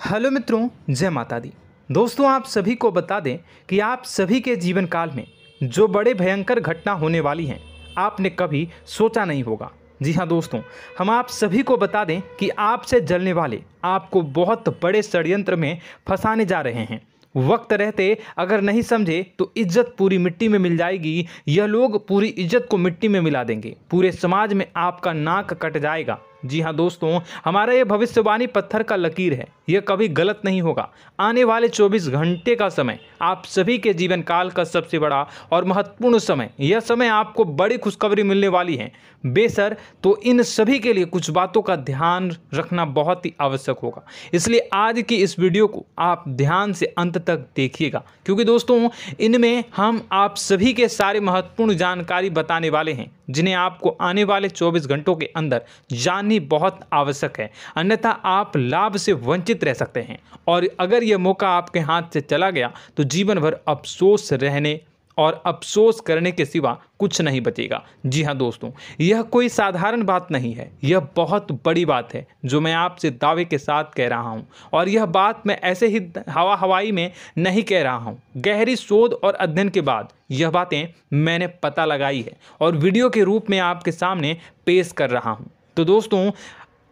Hello मित्रों, जय माता दी। दोस्तों, आप सभी को बता दें कि आप सभी के जीवन काल में जो बड़े भयंकर घटना होने वाली हैं, आपने कभी सोचा नहीं होगा। जी हाँ दोस्तों, हम आप सभी को बता दें कि आपसे जलने वाले आपको बहुत बड़े षड्यंत्र में फंसाने जा रहे हैं। वक्त रहते अगर नहीं समझे तो इज्जत पूरी मिट्टी में मिल जाएगी। यह लोग पूरी इज्जत को मिट्टी में मिला देंगे। पूरे समाज में आपका नाक कट जाएगा। जी हाँ दोस्तों, हमारा ये भविष्यवाणी पत्थर का लकीर है, यह कभी गलत नहीं होगा। आने वाले 24 घंटे का समय आप सभी के जीवन काल का सबसे बड़ा और महत्वपूर्ण समय। यह समय आपको बड़ी खुशखबरी मिलने वाली है बेसर, तो इन सभी के लिए कुछ बातों का ध्यान रखना बहुत ही आवश्यक होगा। इसलिए आज की इस वीडियो को आप ध्यान से अंत तक देखिएगा, क्योंकि दोस्तों इनमें हम आप सभी के सारे महत्वपूर्ण जानकारी बताने वाले हैं, जिन्हें आपको आने वाले 24 घंटों के अंदर जाननी बहुत आवश्यक है। अन्यथा आप लाभ से वंचित रह सकते हैं, और अगर यह मौका आपके हाथ से चला गया तो जीवन भर अफसोस रहने और अफसोस करने के सिवा कुछ नहीं बचेगा। जी हाँ दोस्तों, यह कोई साधारण बात नहीं है, यह बहुत बड़ी बात है जो मैं आपसे दावे के साथ कह रहा हूँ। और यह बात मैं ऐसे ही हवाई में नहीं कह रहा हूँ। गहरी शोध और अध्ययन के बाद यह बातें मैंने पता लगाई है और वीडियो के रूप में आपके सामने पेश कर रहा हूँ। तो दोस्तों,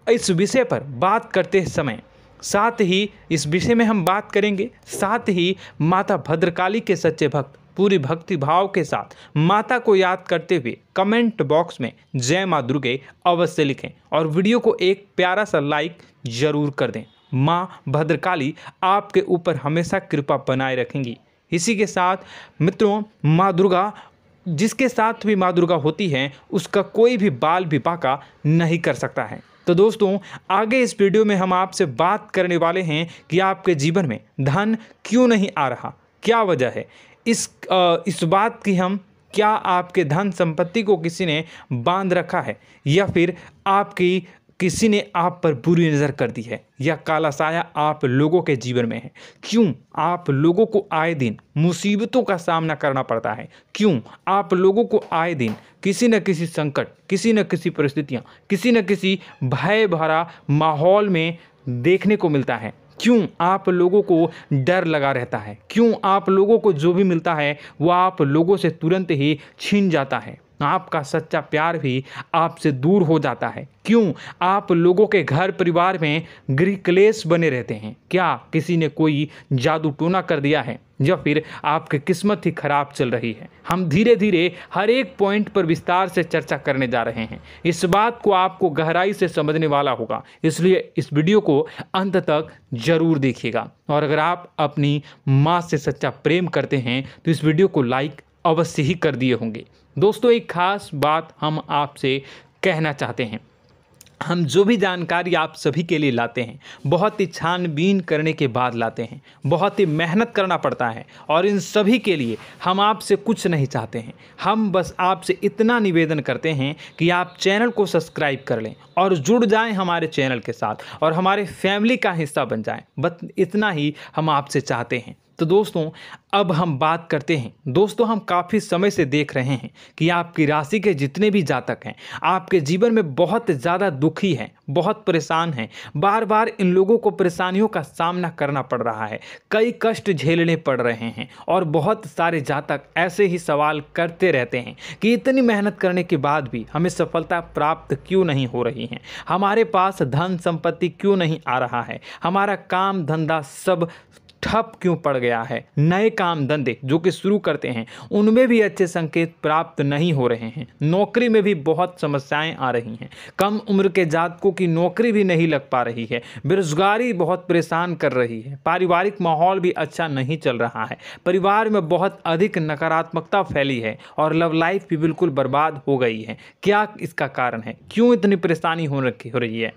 इस विषय पर बात करते समय साथ ही इस विषय में हम बात करेंगे, साथ ही माता भद्रकाली के सच्चे भक्त पूरी भक्ति भाव के साथ माता को याद करते हुए कमेंट बॉक्स में जय माँ दुर्गे अवश्य लिखें और वीडियो को एक प्यारा सा लाइक जरूर कर दें। माँ भद्रकाली आपके ऊपर हमेशा कृपा बनाए रखेंगी। इसी के साथ मित्रों, माँ दुर्गा, जिसके साथ भी माँ दुर्गा होती हैं, उसका कोई भी बाल भी बांका नहीं कर सकता है। तो दोस्तों, आगे इस वीडियो में हम आपसे बात करने वाले हैं कि आपके जीवन में धन क्यों नहीं आ रहा, क्या वजह है इस बात की। हम क्या आपके धन संपत्ति को किसी ने बांध रखा है, या फिर आपकी किसी ने आप पर बुरी नज़र कर दी है, या काला साया आप लोगों के जीवन में है। क्यों आप लोगों को आए दिन मुसीबतों का सामना करना पड़ता है, क्यों आप लोगों को आए दिन किसी न किसी संकट, किसी न किसी परिस्थितियाँ, किसी न किसी भय भरा माहौल में देखने को मिलता है। क्यों आप लोगों को डर लगा रहता है, क्यों आप लोगों को जो भी मिलता है वो आप लोगों से तुरंत ही छीन जाता है, आपका सच्चा प्यार भी आपसे दूर हो जाता है। क्यों आप लोगों के घर परिवार में गृह क्लेश बने रहते हैं। क्या किसी ने कोई जादू टोना कर दिया है, या फिर आपकी किस्मत ही खराब चल रही है। हम धीरे धीरे हर एक पॉइंट पर विस्तार से चर्चा करने जा रहे हैं। इस बात को आपको गहराई से समझने वाला होगा, इसलिए इस वीडियो को अंत तक जरूर देखिएगा। और अगर आप अपनी माँ से सच्चा प्रेम करते हैं तो इस वीडियो को लाइक अवश्य ही कर दिए होंगे। दोस्तों, एक खास बात हम आपसे कहना चाहते हैं। हम जो भी जानकारी आप सभी के लिए लाते हैं, बहुत ही छानबीन करने के बाद लाते हैं, बहुत ही मेहनत करना पड़ता है, और इन सभी के लिए हम आपसे कुछ नहीं चाहते हैं। हम बस आपसे इतना निवेदन करते हैं कि आप चैनल को सब्सक्राइब कर लें और जुड़ जाएं हमारे चैनल के साथ और हमारे फैमिली का हिस्सा बन जाएं। बस इतना ही हम आपसे चाहते हैं। तो दोस्तों, अब हम बात करते हैं। दोस्तों, हम काफ़ी समय से देख रहे हैं कि आपकी राशि के जितने भी जातक हैं, आपके जीवन में बहुत ज़्यादा दुखी हैं, बहुत परेशान हैं। बार बार इन लोगों को परेशानियों का सामना करना पड़ रहा है, कई कष्ट झेलने पड़ रहे हैं, और बहुत सारे जातक ऐसे ही सवाल करते रहते हैं कि इतनी मेहनत करने के बाद भी हमें सफलता प्राप्त क्यों नहीं हो रही है, हमारे पास धन संपत्ति क्यों नहीं आ रहा है, हमारा काम धंधा सब ठप क्यों पड़ गया है। नए काम धंधे जो कि शुरू करते हैं उनमें भी अच्छे संकेत प्राप्त नहीं हो रहे हैं। नौकरी में भी बहुत समस्याएं आ रही हैं। कम उम्र के जातकों की नौकरी भी नहीं लग पा रही है। बेरोजगारी बहुत परेशान कर रही है। पारिवारिक माहौल भी अच्छा नहीं चल रहा है। परिवार में बहुत अधिक नकारात्मकता फैली है और लव लाइफ भी बिल्कुल बर्बाद हो गई है। क्या इसका कारण है, क्यों इतनी परेशानी हो रही है?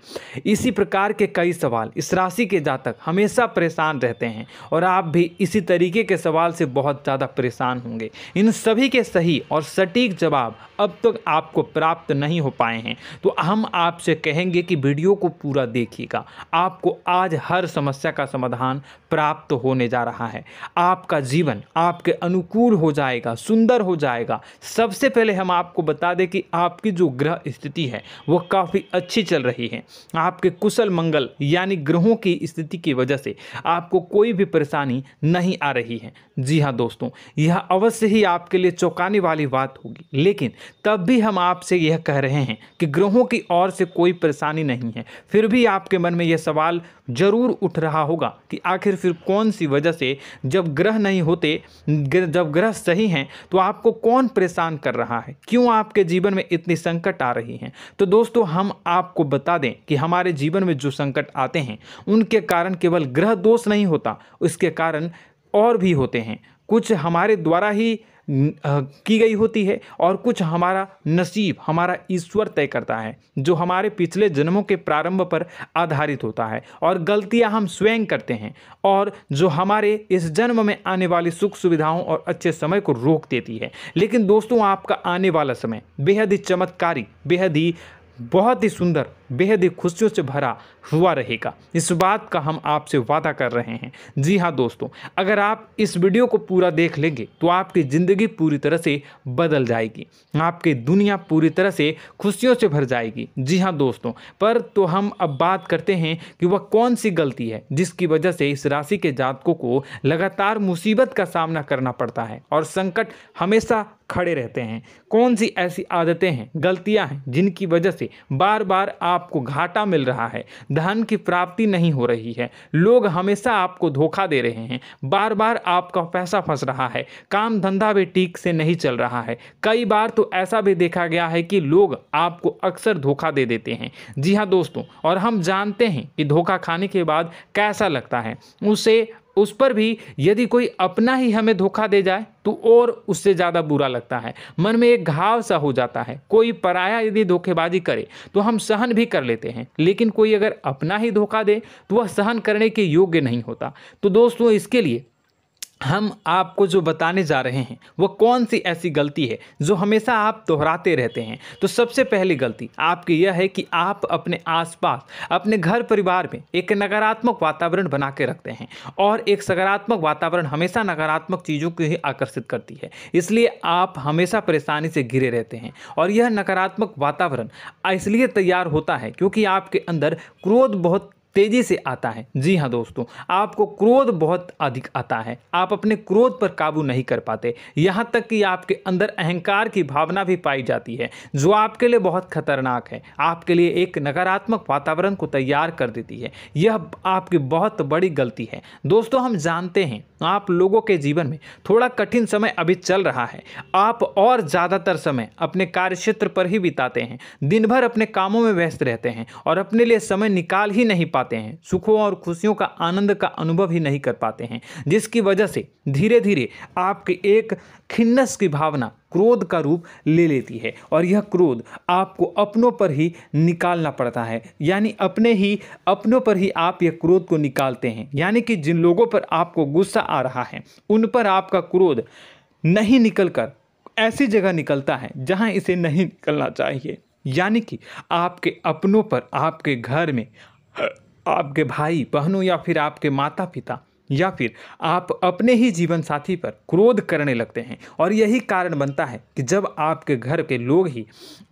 इसी प्रकार के कई सवाल इस राशि के जातक हमेशा परेशान रहते हैं। और आप भी इसी तरीके के सवाल से बहुत ज़्यादा परेशान होंगे। इन सभी के सही और सटीक जवाब अब तक आपको प्राप्त नहीं हो पाए हैं, तो हम आपसे कहेंगे कि वीडियो को पूरा देखिएगा। आपको आज हर समस्या का समाधान प्राप्त होने जा रहा है। आपका जीवन आपके अनुकूल हो जाएगा, सुंदर हो जाएगा। सबसे पहले हम आपको बता दें कि आपकी जो ग्रह स्थिति है वो काफ़ी अच्छी चल रही है। आपके कुशल मंगल यानी ग्रहों की स्थिति की वजह से आपको कोई भी परेशानी नहीं आ रही है। जी हाँ दोस्तों, यह अवश्य ही आपके लिए चौंकाने वाली बात होगी, लेकिन तब भी हम आपसे यह कह रहे हैं कि ग्रहों की ओर से कोई परेशानी नहीं है। फिर भी आपके मन में यह सवाल जरूर उठ रहा होगा कि आखिर फिर कौन सी वजह से, जब ग्रह नहीं होते, जब ग्रह सही हैं, तो आपको कौन परेशान कर रहा है, क्यों आपके जीवन में इतनी संकट आ रही हैं। तो दोस्तों, हम आपको बता दें कि हमारे जीवन में जो संकट आते हैं उनके कारण केवल ग्रह दोष नहीं होता, उसके कारण और भी होते हैं। कुछ हमारे द्वारा ही की गई होती है और कुछ हमारा नसीब, हमारा ईश्वर तय करता है, जो हमारे पिछले जन्मों के प्रारंभ पर आधारित होता है। और गलतियां हम स्वयं करते हैं और जो हमारे इस जन्म में आने वाली सुख सुविधाओं और अच्छे समय को रोक देती है। लेकिन दोस्तों, आपका आने वाला समय बेहद ही चमत्कारी, बेहद ही बहुत ही सुंदर, बेहद ही खुशियों से भरा हुआ रहेगा। इस बात का हम आपसे वादा कर रहे हैं। जी हाँ दोस्तों, अगर आप इस वीडियो को पूरा देख लेंगे तो आपकी ज़िंदगी पूरी तरह से बदल जाएगी, आपकी दुनिया पूरी तरह से खुशियों से भर जाएगी। जी हाँ दोस्तों, पर तो हम अब बात करते हैं कि वह कौन सी गलती है जिसकी वजह से इस राशि के जातकों को लगातार मुसीबत का सामना करना पड़ता है और संकट हमेशा खड़े रहते हैं। कौन सी ऐसी आदतें हैं, गलतियां हैं जिनकी वजह से बार बार आपको घाटा मिल रहा है, धन की प्राप्ति नहीं हो रही है, लोग हमेशा आपको धोखा दे रहे हैं, बार बार आपका पैसा फंस रहा है, काम धंधा भी ठीक से नहीं चल रहा है। कई बार तो ऐसा भी देखा गया है कि लोग आपको अक्सर धोखा दे देते हैं। जी हाँ दोस्तों, और हम जानते हैं कि धोखा खाने के बाद कैसा लगता है। उस पर भी यदि कोई अपना ही हमें धोखा दे जाए तो और उससे ज़्यादा बुरा लगता है, मन में एक घाव सा हो जाता है। कोई पराया यदि धोखेबाजी करे तो हम सहन भी कर लेते हैं, लेकिन कोई अगर अपना ही धोखा दे तो वह सहन करने के योग्य नहीं होता। तो दोस्तों, इसके लिए हम आपको जो बताने जा रहे हैं वो कौन सी ऐसी गलती है जो हमेशा आप दोहराते रहते हैं। तो सबसे पहली गलती आपकी यह है कि आप अपने आसपास, अपने घर परिवार में एक नकारात्मक वातावरण बना के रखते हैं, और एक सकारात्मक वातावरण हमेशा नकारात्मक चीज़ों को ही आकर्षित करती है। इसलिए आप हमेशा परेशानी से घिरे रहते हैं, और यह नकारात्मक वातावरण इसलिए तैयार होता है क्योंकि आपके अंदर क्रोध बहुत तेजी से आता है। जी हाँ दोस्तों, आपको क्रोध बहुत अधिक आता है, आप अपने क्रोध पर काबू नहीं कर पाते, यहाँ तक कि आपके अंदर अहंकार की भावना भी पाई जाती है, जो आपके लिए बहुत खतरनाक है, आपके लिए एक नकारात्मक वातावरण को तैयार कर देती है। यह आपकी बहुत बड़ी गलती है। दोस्तों, हम जानते हैं आप लोगों के जीवन में थोड़ा कठिन समय अभी चल रहा है। आप और ज़्यादातर समय अपने कार्यक्षेत्र पर ही बिताते हैं, दिन भर अपने कामों में व्यस्त रहते हैं और अपने लिए समय निकाल ही नहीं पाते हैं, सुखों और खुशियों का आनंद का अनुभव ही नहीं कर पाते हैं, जिसकी वजह से धीरे धीरे आपकी एक खिन्नस की भावना क्रोध का रूप ले लेती है, और यह क्रोध आपको अपनों पर ही निकालना पड़ता है। यानी अपनों पर ही आप यह क्रोध को निकालते हैं। यानी कि जिन लोगों पर आपको गुस्सा आ रहा है उन पर आपका क्रोध नहीं निकलकर ऐसी जगह निकलता है जहां इसे नहीं निकलना चाहिए। यानी कि आपके अपनों पर, आपके घर में आपके भाई बहनों या फिर आपके माता पिता या फिर आप अपने ही जीवन साथी पर क्रोध करने लगते हैं, और यही कारण बनता है कि जब आपके घर के लोग ही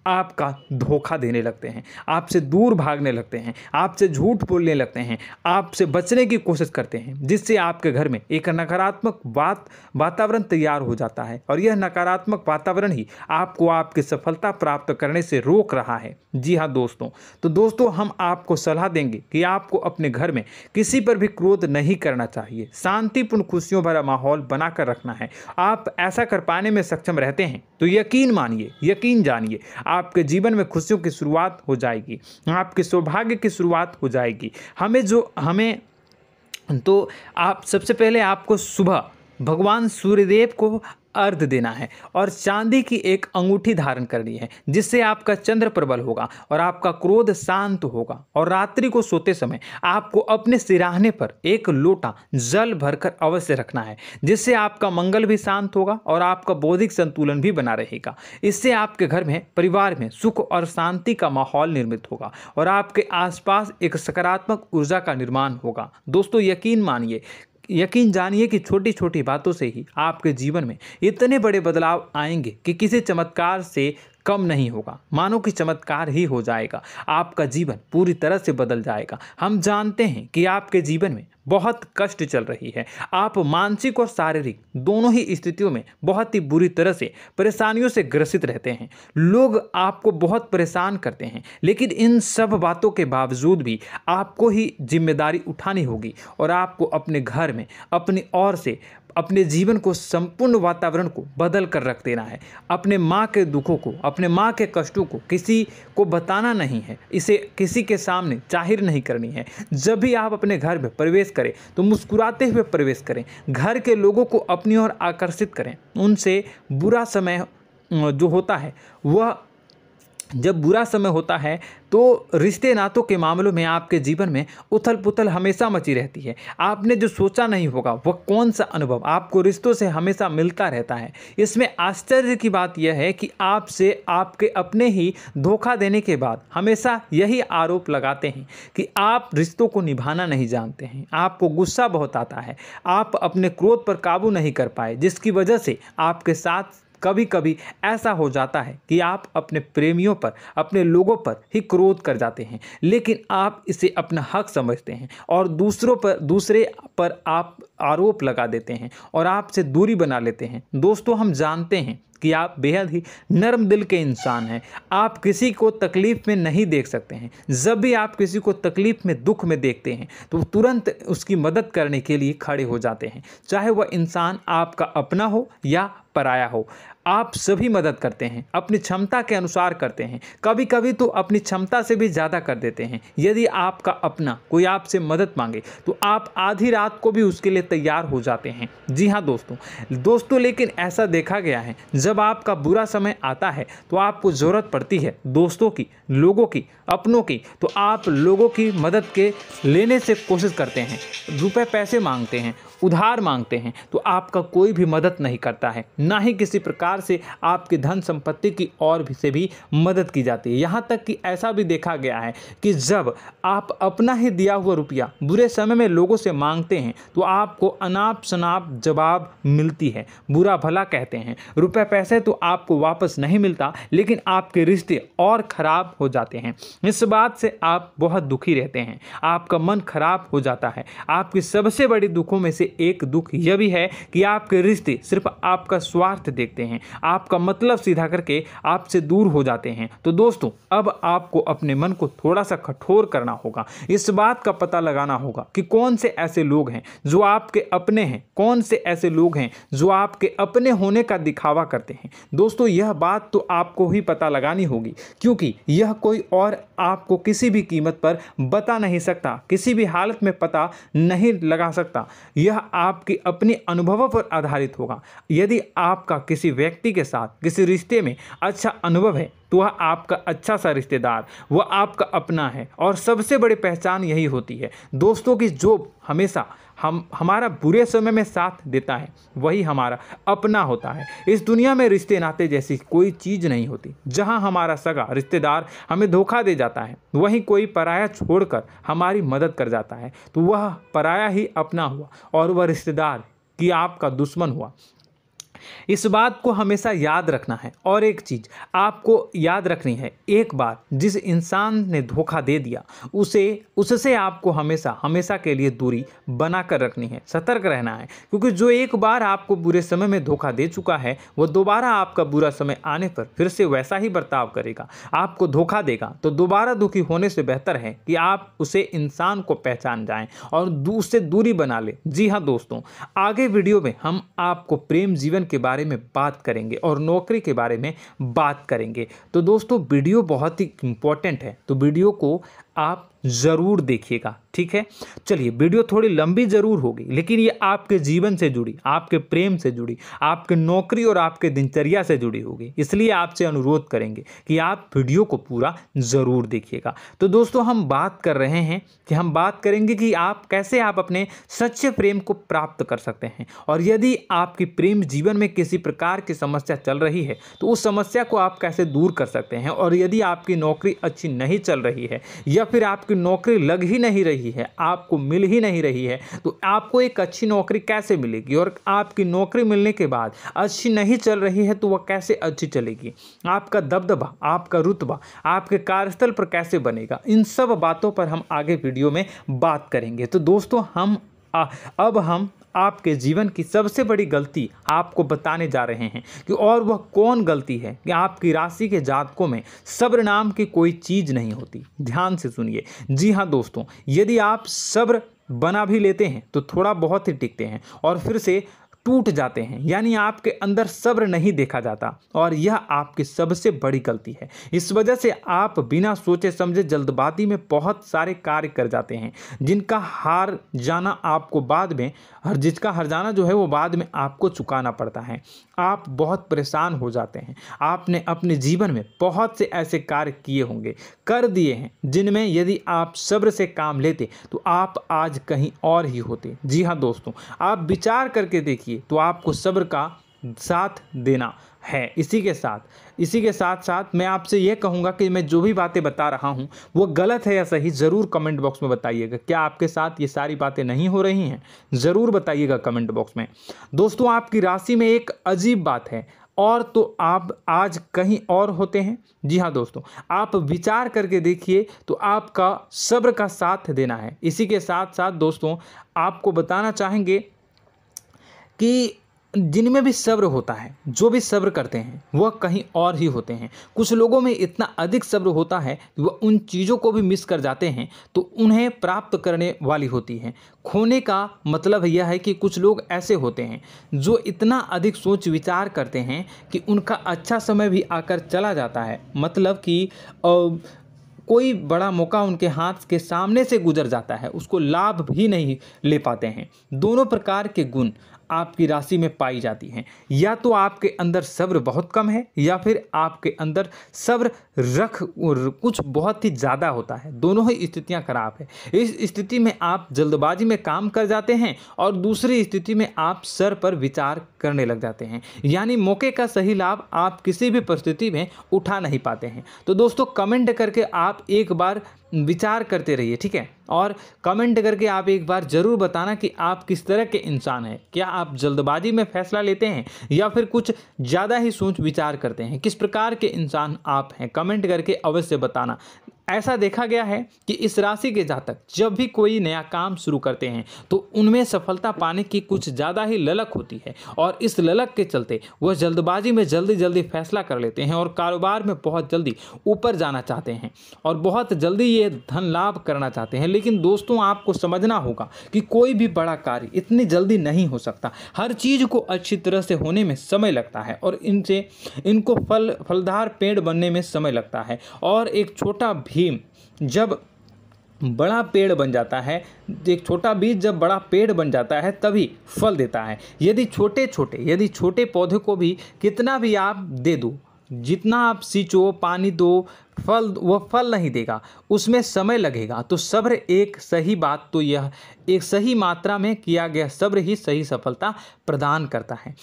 आपका धोखा देने लगते हैं, आपसे दूर भागने लगते हैं, आपसे झूठ बोलने लगते हैं, आपसे बचने की कोशिश करते हैं, जिससे आपके घर में एक नकारात्मक वातावरण तैयार हो जाता है, और यह नकारात्मक वातावरण ही आपको आपकी सफलता प्राप्त करने से रोक रहा है। जी हाँ दोस्तों, तो दोस्तों, हम आपको सलाह देंगे कि आपको अपने घर में किसी पर भी क्रोध नहीं करना चाहिए, शांतिपूर्ण खुशियों भरा माहौल बनाकर रखना है। आप ऐसा कर पाने में सक्षम रहते हैं तो यकीन मानिए, यकीन जानिए, आपके जीवन में खुशियों की शुरुआत हो जाएगी, आपके सौभाग्य की शुरुआत हो जाएगी। आप सबसे पहले आपको सुबह भगवान सूर्यदेव को अर्घ देना है और चांदी की एक अंगूठी धारण करनी है, जिससे आपका चंद्र प्रबल होगा और आपका क्रोध शांत होगा। और रात्रि को सोते समय आपको अपने सिराहने पर एक लोटा जल भरकर अवश्य रखना है, जिससे आपका मंगल भी शांत होगा और आपका बौद्धिक संतुलन भी बना रहेगा। इससे आपके घर में, परिवार में सुख और शांति का माहौल निर्मित होगा और आपके आसपास एक सकारात्मक ऊर्जा का निर्माण होगा। दोस्तों यकीन जानिए कि छोटी छोटी बातों से ही आपके जीवन में इतने बड़े बदलाव आएंगे कि किसी चमत्कार से कम नहीं होगा। मानो कि चमत्कार ही हो जाएगा, आपका जीवन पूरी तरह से बदल जाएगा। हम जानते हैं कि आपके जीवन में बहुत कष्ट चल रही है, आप मानसिक और शारीरिक दोनों ही स्थितियों में बहुत ही बुरी तरह से परेशानियों से ग्रसित रहते हैं। लोग आपको बहुत परेशान करते हैं, लेकिन इन सब बातों के बावजूद भी आपको ही जिम्मेदारी उठानी होगी और आपको अपने घर में अपनी ओर से अपने जीवन को, संपूर्ण वातावरण को बदल कर रख देना है। अपने माँ के दुखों को, अपने माँ के कष्टों को किसी को बताना नहीं है, इसे किसी के सामने जाहिर नहीं करनी है। जब भी आप अपने घर में प्रवेश करें तो मुस्कुराते हुए प्रवेश करें, घर के लोगों को अपनी ओर आकर्षित करें। उनसे बुरा समय जो होता है वह जब बुरा समय होता है तो रिश्ते नातों के मामलों में आपके जीवन में उथल पुथल हमेशा मची रहती है। आपने जो सोचा नहीं होगा वह कौन सा अनुभव आपको रिश्तों से हमेशा मिलता रहता है। इसमें आश्चर्य की बात यह है कि आपसे आपके अपने ही धोखा देने के बाद हमेशा यही आरोप लगाते हैं कि आप रिश्तों को निभाना नहीं जानते हैं। आपको गुस्सा बहुत आता है, आप अपने क्रोध पर काबू नहीं कर पाए, जिसकी वजह से आपके साथ कभी कभी ऐसा हो जाता है कि आप अपने प्रेमियों पर, अपने लोगों पर ही क्रोध कर जाते हैं, लेकिन आप इसे अपना हक समझते हैं और दूसरे पर आप आरोप लगा देते हैं और आपसे दूरी बना लेते हैं। दोस्तों हम जानते हैं कि आप बेहद ही नर्म दिल के इंसान हैं। आप किसी को तकलीफ़ में नहीं देख सकते हैं। जब भी आप किसी को तकलीफ़ में, दुख में देखते हैं तो तुरंत उसकी मदद करने के लिए खड़े हो जाते हैं, चाहे वह इंसान आपका अपना हो या पराया हो। आप सभी मदद करते हैं, अपनी क्षमता के अनुसार करते हैं, कभी कभी तो अपनी क्षमता से भी ज़्यादा कर देते हैं। यदि आपका अपना कोई आपसे मदद मांगे तो आप आधी रात को भी उसके लिए तैयार हो जाते हैं। जी हाँ दोस्तों, लेकिन ऐसा देखा गया है जब आपका बुरा समय आता है तो आपको ज़रूरत पड़ती है दोस्तों की, लोगों की, अपनों की, तो आप लोगों की मदद के लेने से कोशिश करते हैं, रुपए पैसे मांगते हैं, उधार मांगते हैं, तो आपका कोई भी मदद नहीं करता है, ना ही किसी प्रकार से आपकी धन संपत्ति की और भी से भी मदद की जाती है। यहाँ तक कि ऐसा भी देखा गया है कि जब आप अपना ही दिया हुआ रुपया बुरे समय में लोगों से मांगते हैं तो आपको अनाप शनाप जवाब मिलती है, बुरा भला कहते हैं। रुपए पैसे तो आपको वापस नहीं मिलता, लेकिन आपके रिश्ते और खराब हो जाते हैं। इस बात से आप बहुत दुखी रहते हैं, आपका मन खराब हो जाता है। आपकी सबसे बड़ी दुखों में से एक दुख यह भी है कि आपके रिश्ते सिर्फ आपका स्वार्थ देखते हैं, आपका मतलब सीधा करके आपसे दूर हो जाते हैं। तो दोस्तों अब आपको अपने मन को थोड़ा सा कठोर करना होगा, इस बात का पता लगाना होगा कि कौन से ऐसे लोग हैं जो आपके अपने हैं, कौन से ऐसे लोग हैं जो आपके अपने होने का दिखावा करते हैं। दोस्तों यह बात तो आपको ही पता लगानी होगी, क्योंकि यह कोई और आपको किसी भी कीमत पर बता नहीं सकता, किसी भी हालत में पता नहीं लगा सकता। यह आपके अपने अनुभवों पर आधारित होगा। यदि आपका किसी व्यक्ति के साथ किसी रिश्ते में अच्छा अनुभव है तो वह आपका अच्छा सा रिश्तेदार, वह आपका अपना है। और सबसे बड़ी पहचान यही होती है दोस्तों की जो हमेशा हमारा बुरे समय में साथ देता है वही हमारा अपना होता है। इस दुनिया में रिश्ते नाते जैसी कोई चीज़ नहीं होती। जहां हमारा सगा रिश्तेदार हमें धोखा दे जाता है, वहीं कोई पराया छोड़कर हमारी मदद कर जाता है तो वह पराया ही अपना हुआ और वह रिश्तेदार की आपका दुश्मन हुआ। इस बात को हमेशा याद रखना है। और एक चीज़ आपको याद रखनी है, एक बार जिस इंसान ने धोखा दे दिया उससे आपको हमेशा हमेशा के लिए दूरी बना कर रखनी है, सतर्क रहना है। क्योंकि जो एक बार आपको बुरे समय में धोखा दे चुका है वह दोबारा आपका बुरा समय आने पर फिर से वैसा ही बर्ताव करेगा, आपको धोखा देगा। तो दोबारा दुखी होने से बेहतर है कि आप उसे इंसान को पहचान जाएं और उससे दूरी बना लें। जी हाँ दोस्तों, आगे वीडियो में हम आपको प्रेम जीवन के बारे में बात करेंगे और नौकरी के बारे में बात करेंगे। तो दोस्तों वीडियो बहुत ही इम्पोर्टेंट है, तो वीडियो को आप ज़रूर देखिएगा, ठीक है। चलिए, वीडियो थोड़ी लंबी ज़रूर होगी, लेकिन ये आपके जीवन से जुड़ी, आपके प्रेम से जुड़ी, आपके नौकरी और आपके दिनचर्या से जुड़ी होगी, इसलिए आपसे अनुरोध करेंगे कि आप वीडियो को पूरा ज़रूर देखिएगा। तो दोस्तों, हम बात कर रहे हैं कि हम बात करेंगे कि आप कैसे आप अपने सच्चे प्रेम को प्राप्त कर सकते हैं, और यदि आपकी प्रेम जीवन में किसी प्रकार की समस्या चल रही है तो उस समस्या को आप कैसे दूर कर सकते हैं, और यदि आपकी नौकरी अच्छी नहीं चल रही है या फिर आपकी नौकरी लग ही नहीं रही है, आपको मिल ही नहीं रही है, तो आपको एक अच्छी नौकरी कैसे मिलेगी, और आपकी नौकरी मिलने के बाद अच्छी नहीं चल रही है तो वह कैसे अच्छी चलेगी, आपका दबदबा, आपका रुतबा आपके कार्यस्थल पर कैसे बनेगा, इन सब बातों पर हम आगे वीडियो में बात करेंगे। तो दोस्तों, अब हम आपके जीवन की सबसे बड़ी गलती आपको बताने जा रहे हैं कि और वह कौन गलती है कि आपकी राशि के जातकों में सब्र नाम की कोई चीज़ नहीं होती। ध्यान से सुनिए। जी हाँ दोस्तों, यदि आप सब्र बना भी लेते हैं तो थोड़ा बहुत ही टिकते हैं और फिर से टूट जाते हैं, यानी आपके अंदर सब्र नहीं देखा जाता, और यह आपकी सबसे बड़ी गलती है। इस वजह से आप बिना सोचे समझे जल्दबाजी में बहुत सारे कार्य कर जाते हैं, जिनका हार जाना आपको बाद में जिसका हर जाना जो है वो बाद में आपको चुकाना पड़ता है। आप बहुत परेशान हो जाते हैं। आपने अपने जीवन में बहुत से ऐसे कार्य किए होंगे, कर दिए हैं, जिनमें यदि आप सब्र से काम लेते तो आप आज कहीं और ही होते। जी हाँ दोस्तों, आप विचार करके देखिए तो आपको सब्र का साथ देना है। इसी के साथ साथ मैं आपसे ये कहूँगा कि मैं जो भी बातें बता रहा हूँ वो गलत है या सही, ज़रूर कमेंट बॉक्स में बताइएगा। क्या आपके साथ ये सारी बातें नहीं हो रही हैं, ज़रूर बताइएगा कमेंट बॉक्स में। दोस्तों, आपकी राशि में एक अजीब बात है, और तो आप आज कहीं और होते हैं। जी हाँ दोस्तों, आप विचार करके देखिए तो आपका सब्र का साथ देना है। इसी के साथ साथ दोस्तों, आपको बताना चाहेंगे कि जिनमें भी सब्र होता है, जो भी सब्र करते हैं वह कहीं और ही होते हैं। कुछ लोगों में इतना अधिक सब्र होता है कि वह उन चीज़ों को भी मिस कर जाते हैं तो उन्हें प्राप्त करने वाली होती हैं। खोने का मतलब यह है कि कुछ लोग ऐसे होते हैं जो इतना अधिक सोच विचार करते हैं कि उनका अच्छा समय भी आकर चला जाता है, मतलब कि कोई बड़ा मौका उनके हाथ के सामने से गुजर जाता है, उसको लाभ भी नहीं ले पाते हैं। दोनों प्रकार के गुण आपकी राशि में पाई जाती हैं। या तो आपके अंदर सब्र बहुत कम है या फिर आपके अंदर सब्र कुछ बहुत ही ज़्यादा होता है। दोनों ही स्थितियां खराब है। इस स्थिति में आप जल्दबाजी में काम कर जाते हैं और दूसरी स्थिति में आप सर पर विचार करने लग जाते हैं, यानी मौके का सही लाभ आप किसी भी परिस्थिति में उठा नहीं पाते हैं। तो दोस्तों, कमेंट करके आप एक बार विचार करते रहिए, ठीक है, और कमेंट करके आप एक बार ज़रूर बताना कि आप किस तरह के इंसान हैं। क्या आप जल्दबाजी में फैसला लेते हैं या फिर कुछ ज़्यादा ही सोच विचार करते हैं? किस प्रकार के इंसान आप हैं, कमेंट करके अवश्य बताना। ऐसा देखा गया है कि इस राशि के जातक जब भी कोई नया काम शुरू करते हैं तो उनमें सफलता पाने की कुछ ज़्यादा ही ललक होती है, और इस ललक के चलते वह जल्दबाजी में जल्दी फैसला कर लेते हैं और कारोबार में बहुत जल्दी ऊपर जाना चाहते हैं और बहुत जल्दी ये धन लाभ करना चाहते हैं। लेकिन दोस्तों, आपको समझना होगा कि कोई भी बड़ा कार्य इतनी जल्दी नहीं हो सकता। हर चीज़ को अच्छी तरह से होने में समय लगता है और इनको फलदार पेड़ बनने में समय लगता है, और एक छोटा भीम जब बड़ा पेड़ बन जाता है, एक छोटा बीज जब बड़ा पेड़ बन जाता है तभी फल देता है। यदि छोटे पौधे को भी कितना भी आप दे दो, जितना आप सींचो, पानी दो, वह फल नहीं देगा, उसमें समय लगेगा। तो सब्र एक सही बात, तो यह एक सही मात्रा में किया गया सब्र ही सही सफलता प्रदान करता है,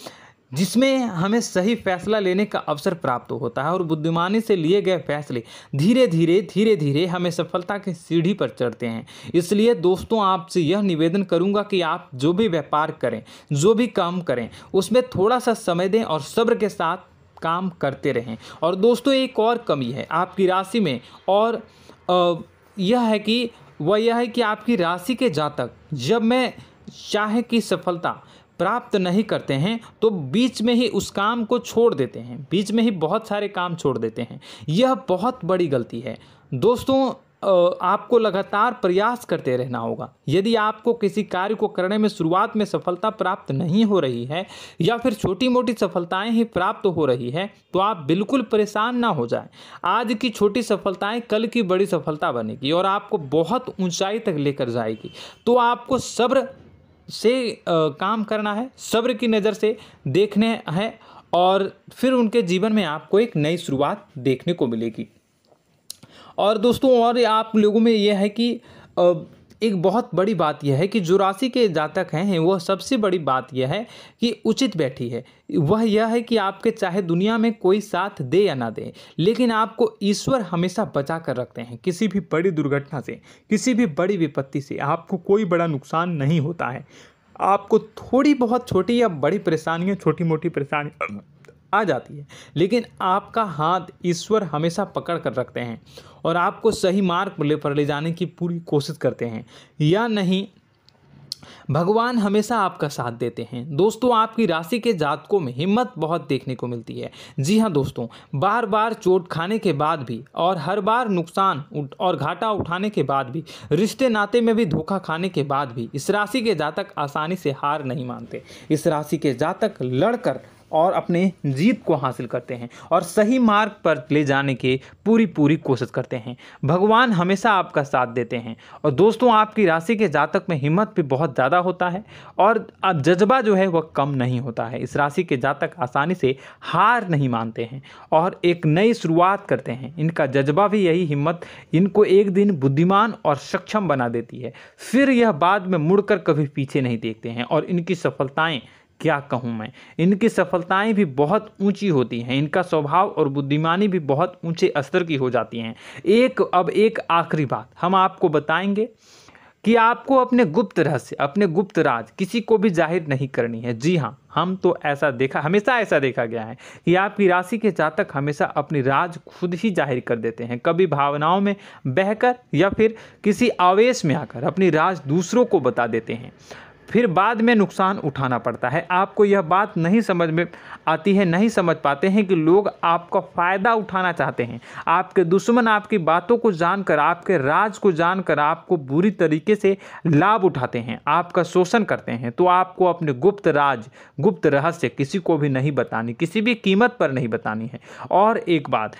जिसमें हमें सही फैसला लेने का अवसर प्राप्त होता है और बुद्धिमानी से लिए गए फैसले धीरे धीरे हमें सफलता की सीढ़ी पर चढ़ते हैं। इसलिए दोस्तों, आपसे यह निवेदन करूंगा कि आप जो भी व्यापार करें, जो भी काम करें, उसमें थोड़ा सा समय दें और सब्र के साथ काम करते रहें। और दोस्तों, एक और कमी है आपकी राशि में, और यह है कि आपकी राशि के जातक जब मैं चाहे कि सफलता प्राप्त नहीं करते हैं तो बीच में ही उस काम को छोड़ देते हैं, बीच में ही बहुत सारे काम छोड़ देते हैं। यह बहुत बड़ी गलती है दोस्तों। आपको लगातार प्रयास करते रहना होगा। यदि आपको किसी कार्य को करने में शुरुआत में सफलता प्राप्त नहीं हो रही है या फिर छोटी मोटी सफलताएं ही प्राप्त हो रही है तो आप बिल्कुल परेशान ना हो जाएं। आज की छोटी सफलताएं कल की बड़ी सफलता बनेगी और आपको बहुत ऊंचाई तक लेकर जाएगी। तो आपको सब्र से काम करना है, सब्र की नज़र से देखने हैं और फिर उनके जीवन में आपको एक नई शुरुआत देखने को मिलेगी। और दोस्तों और आप लोगों में यह है कि एक बहुत बड़ी बात यह है कि जो राशि के जातक हैं वह सबसे बड़ी बात यह है कि उचित बैठी है। वह यह है कि आपके चाहे दुनिया में कोई साथ दे या ना दे, लेकिन आपको ईश्वर हमेशा बचा कर रखते हैं। किसी भी बड़ी दुर्घटना से, किसी भी बड़ी विपत्ति से आपको कोई बड़ा नुकसान नहीं होता है। आपको थोड़ी बहुत छोटी या बड़ी परेशानियाँ, छोटी मोटी परेशानी आ जाती है, लेकिन आपका हाथ ईश्वर हमेशा पकड़ कर रखते हैं और आपको सही मार्ग पर ले जाने की पूरी कोशिश करते हैं। या नहीं, भगवान हमेशा आपका साथ देते हैं। दोस्तों आपकी राशि के जातकों में हिम्मत बहुत देखने को मिलती है। जी हाँ दोस्तों, बार बार चोट खाने के बाद भी और हर बार नुकसान और घाटा उठाने के बाद भी, रिश्ते नाते में भी धोखा खाने के बाद भी इस राशि के जातक आसानी से हार नहीं मानते। इस राशि के जातक लड़कर और अपने जीत को हासिल करते हैं और सही मार्ग पर ले जाने की पूरी कोशिश करते हैं। भगवान हमेशा आपका साथ देते हैं। और दोस्तों आपकी राशि के जातक में हिम्मत भी बहुत ज़्यादा होता है और अब जज्बा जो है वह कम नहीं होता है। इस राशि के जातक आसानी से हार नहीं मानते हैं और एक नई शुरुआत करते हैं। इनका जज्बा भी यही हिम्मत इनको एक दिन बुद्धिमान और सक्षम बना देती है। फिर यह बाद में मुड़कर कभी पीछे नहीं देखते हैं और इनकी सफलताएं, क्या कहूँ मैं, इनकी सफलताएं भी बहुत ऊंची होती हैं। इनका स्वभाव और बुद्धिमानी भी बहुत ऊंचे स्तर की हो जाती हैं। अब एक आखिरी बात हम आपको बताएंगे कि आपको अपने गुप्त रहस्य, अपने गुप्त राज किसी को भी जाहिर नहीं करनी है। जी हाँ, हमेशा ऐसा देखा गया है कि आपकी राशि के जातक हमेशा अपनी राज खुद ही जाहिर कर देते हैं। कभी भावनाओं में बहकर या फिर किसी आवेश में आकर अपनी राज दूसरों को बता देते हैं, फिर बाद में नुकसान उठाना पड़ता है। आपको यह बात नहीं समझ में आती है, नहीं समझ पाते हैं कि लोग आपका फ़ायदा उठाना चाहते हैं। आपके दुश्मन आपकी बातों को जानकर, आपके राज को जानकर आपको बुरी तरीके से लाभ उठाते हैं, आपका शोषण करते हैं। तो आपको अपने गुप्त राज, गुप्त रहस्य किसी को भी नहीं बतानी, किसी भी कीमत पर नहीं बतानी है। और एक बात,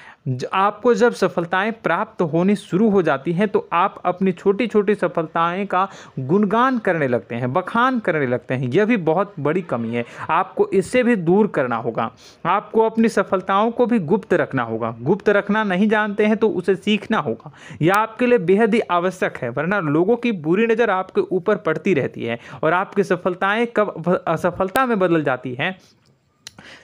आपको जब सफलताएं प्राप्त होनी शुरू हो जाती हैं तो आप अपनी छोटी छोटी सफलताएं का गुणगान करने लगते हैं, बखान करने लगते हैं। यह भी बहुत बड़ी कमी है, आपको इससे भी दूर करना होगा। आपको अपनी सफलताओं को भी गुप्त रखना होगा। गुप्त रखना नहीं जानते हैं तो उसे सीखना होगा। यह आपके लिए बेहद ही आवश्यक है, वरना लोगों की बुरी नज़र आपके ऊपर पड़ती रहती है और आपकी सफलताएं कब असफलता में बदल जाती हैं,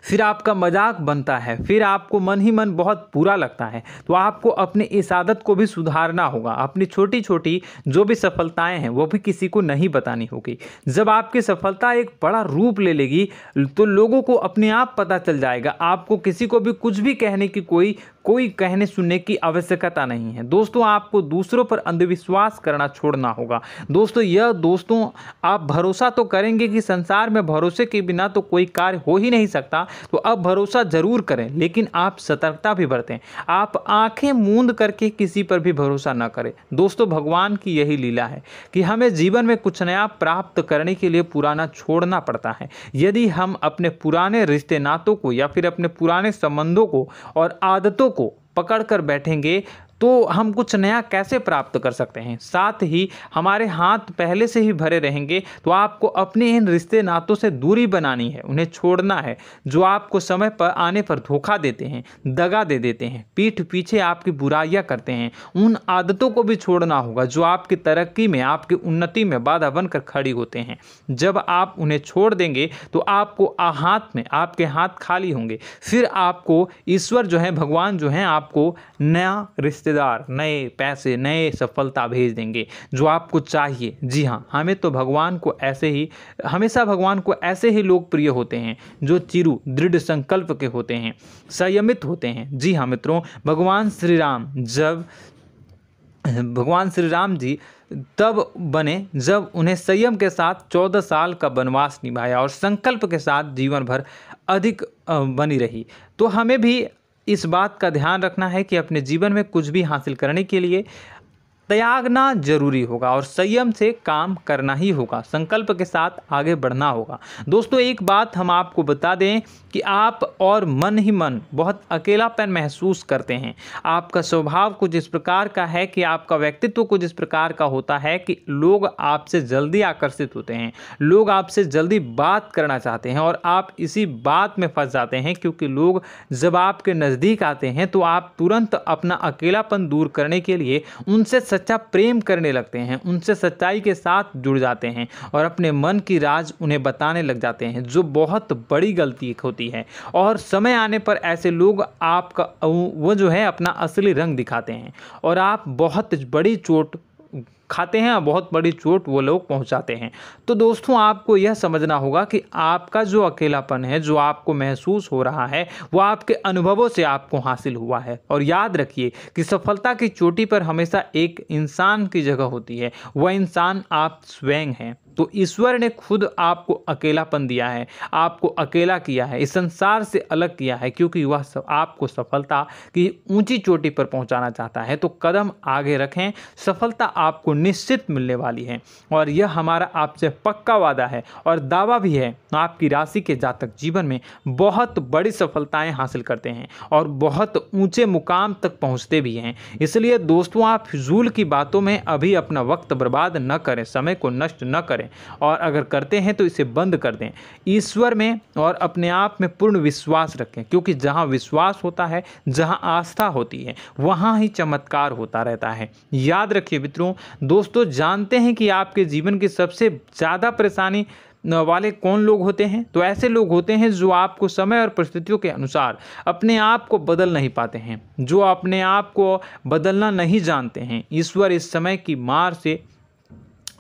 फिर आपका मजाक बनता है, फिर आपको मन ही मन बहुत बुरा लगता है। तो आपको अपनी इस आदत को भी सुधारना होगा। अपनी छोटी छोटी जो भी सफलताएं हैं वो भी किसी को नहीं बतानी होगी। जब आपकी सफलता एक बड़ा रूप ले लेगी तो लोगों को अपने आप पता चल जाएगा। आपको किसी को भी कुछ भी कहने की कोई कहने सुनने की आवश्यकता नहीं है। दोस्तों आपको दूसरों पर अंधविश्वास करना छोड़ना होगा। दोस्तों आप भरोसा तो करेंगे कि संसार में भरोसे के बिना तो कोई कार्य हो ही नहीं सकता, तो अब भरोसा जरूर करें, लेकिन आप सतर्कता भी बरतें। आप आंखें मूंद करके किसी पर भी भरोसा न करें। दोस्तों भगवान की यही लीला है कि हमें जीवन में कुछ नया प्राप्त करने के लिए पुराना छोड़ना पड़ता है। यदि हम अपने पुराने रिश्ते नातों को या फिर अपने पुराने संबंधों को और आदतों को पकड़ कर बैठेंगे तो हम कुछ नया कैसे प्राप्त कर सकते हैं। साथ ही हमारे हाथ पहले से ही भरे रहेंगे। तो आपको अपने इन रिश्ते नातों से दूरी बनानी है, उन्हें छोड़ना है। जो आपको समय पर आने पर धोखा देते हैं, दगा दे देते हैं, पीठ पीछे आपकी बुराइयां करते हैं, उन आदतों को भी छोड़ना होगा जो आपकी तरक्की में, आपकी उन्नति में बाधा बनकर खड़ी होते हैं। जब आप उन्हें छोड़ देंगे तो आपको आपके हाथ खाली होंगे। फिर आपको ईश्वर जो है, भगवान जो है, आपको नया रिश्तेदार, नए पैसे, नए सफलता भेज देंगे जो आपको चाहिए। जी हाँ, हमेशा भगवान को ऐसे ही लोग प्रिय होते हैं जो चिरु दृढ़ संकल्प के होते हैं, संयमित होते हैं। जी हाँ मित्रों, भगवान श्री राम जी तब बने जब उन्हें संयम के साथ 14 साल का वनवास निभाया और संकल्प के साथ जीवन भर अधिक बनी रही। तो हमें भी इस बात का ध्यान रखना है कि अपने जीवन में कुछ भी हासिल करने के लिए त्यागना जरूरी होगा और संयम से काम करना ही होगा, संकल्प के साथ आगे बढ़ना होगा। दोस्तों एक बात हम आपको बता दें कि आप और मन ही मन बहुत अकेलापन महसूस करते हैं। आपका स्वभाव कुछ इस प्रकार का है कि आपका व्यक्तित्व कुछ इस प्रकार का होता है कि लोग आपसे जल्दी आकर्षित होते हैं, लोग आपसे जल्दी बात करना चाहते हैं और आप इसी बात में फंस जाते हैं, क्योंकि लोग जब आपके नज़दीक आते हैं तो आप तुरंत अपना अकेलापन दूर करने के लिए उनसे सच्चा प्रेम करने लगते हैं, उनसे सच्चाई के साथ जुड़ जाते हैं और अपने मन की राज उन्हें बताने लग जाते हैं, जो बहुत बड़ी गलती होती है। और समय आने पर ऐसे लोग आपका वो जो है अपना असली रंग दिखाते हैं और आप बहुत बड़ी चोट खाते हैं और बहुत बड़ी चोट वो लोग पहुंचाते हैं। तो दोस्तों आपको यह समझना होगा कि आपका जो अकेलापन है, जो आपको महसूस हो रहा है, वो आपके अनुभवों से आपको हासिल हुआ है। और याद रखिए कि सफलता की चोटी पर हमेशा एक इंसान की जगह होती है, वह इंसान आप स्वयं हैं। तो ईश्वर ने खुद आपको अकेलापन दिया है, आपको अकेला किया है, इस संसार से अलग किया है, क्योंकि वह आपको सफलता की ऊंची चोटी पर पहुंचाना चाहता है। तो कदम आगे रखें, सफलता आपको निश्चित मिलने वाली है और यह हमारा आपसे पक्का वादा है और दावा भी है। आपकी राशि के जातक जीवन में बहुत बड़ी सफलताएं हासिल करते हैं और बहुत ऊंचे मुकाम तक पहुंचते भी हैं। इसलिए दोस्तों आप फिजूल की बातों में अभी अपना वक्त बर्बाद न करें, समय को नष्ट न करें और अगर करते हैं तो इसे बंद कर दें। ईश्वर में और अपने आप में पूर्ण विश्वास रखें, क्योंकि जहां विश्वास होता है, जहां आस्था होती है, वहां ही चमत्कार होता रहता है। याद रखिए मित्रों, दोस्तों जानते हैं कि आपके जीवन की सबसे ज़्यादा परेशानी वाले कौन लोग होते हैं? तो ऐसे लोग होते हैं जो आपको समय और परिस्थितियों के अनुसार अपने आप को बदल नहीं पाते हैं, जो अपने आप को बदलना नहीं जानते हैं। ईश्वर इस समय की मार से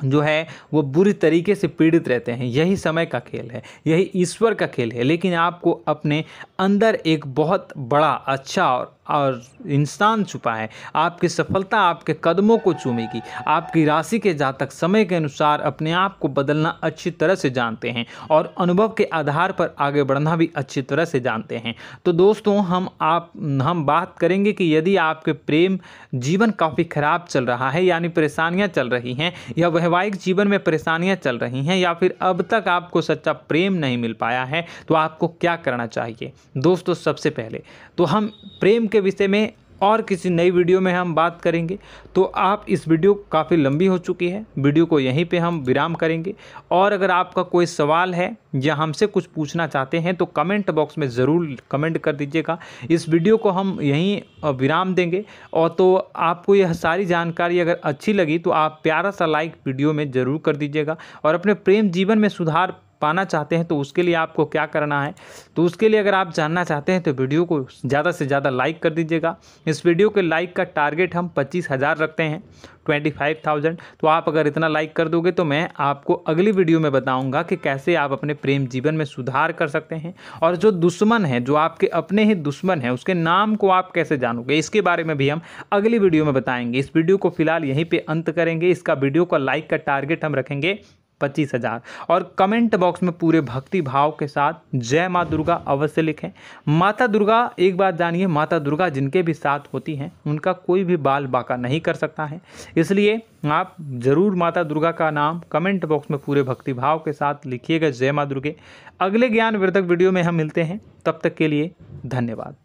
जो है वो बुरी तरीके से पीड़ित रहते हैं। यही समय का खेल है, यही ईश्वर का खेल है। लेकिन आपको अपने अंदर एक बहुत बड़ा अच्छा और इंसान छुपा है। आपकी सफलता आपके कदमों को चूमेगी। आपकी राशि के जातक समय के अनुसार अपने आप को बदलना अच्छी तरह से जानते हैं और अनुभव के आधार पर आगे बढ़ना भी अच्छी तरह से जानते हैं। तो दोस्तों हम बात करेंगे कि यदि आपके प्रेम जीवन काफ़ी खराब चल रहा है, यानी परेशानियां चल रही हैं, या वैवाहिक जीवन में परेशानियां चल रही हैं, या फिर अब तक आपको सच्चा प्रेम नहीं मिल पाया है, तो आपको क्या करना चाहिए। दोस्तों सबसे पहले तो हम प्रेम के विषय में और किसी नई वीडियो में हम बात करेंगे। तो आप इस वीडियो काफ़ी लंबी हो चुकी है, वीडियो को यहीं पे हम विराम करेंगे। और अगर आपका कोई सवाल है या हमसे कुछ पूछना चाहते हैं तो कमेंट बॉक्स में ज़रूर कमेंट कर दीजिएगा। इस वीडियो को हम यहीं विराम देंगे। और तो आपको यह सारी जानकारी अगर अच्छी लगी तो आप प्यारा सा लाइक वीडियो में ज़रूर कर दीजिएगा। और अपने प्रेम जीवन में सुधार पाना चाहते हैं तो उसके लिए आपको क्या करना है, तो उसके लिए अगर आप जानना चाहते हैं तो वीडियो को ज़्यादा से ज़्यादा लाइक कर दीजिएगा। इस वीडियो के लाइक का टारगेट हम 25,000 रखते हैं, 25,000। तो आप अगर इतना लाइक कर दोगे तो मैं आपको अगली वीडियो में बताऊंगा कि कैसे आप अपने प्रेम जीवन में सुधार कर सकते हैं। और जो दुश्मन है, जो आपके अपने ही दुश्मन है, उसके नाम को आप कैसे जानोगे, इसके बारे में भी हम अगली वीडियो में बताएंगे। इस वीडियो को फिलहाल यहीं पर अंत करेंगे। इसका वीडियो का लाइक का टारगेट हम रखेंगे 25,000। और कमेंट बॉक्स में पूरे भक्ति भाव के साथ जय माँ दुर्गा अवश्य लिखें। माता दुर्गा, एक बात जानिए, माता दुर्गा जिनके भी साथ होती हैं उनका कोई भी बाल बाका नहीं कर सकता है। इसलिए आप ज़रूर माता दुर्गा का नाम कमेंट बॉक्स में पूरे भक्ति भाव के साथ लिखिएगा, जय माँ दुर्गे। अगले ज्ञानवर्धक वीडियो में हम मिलते हैं, तब तक के लिए धन्यवाद।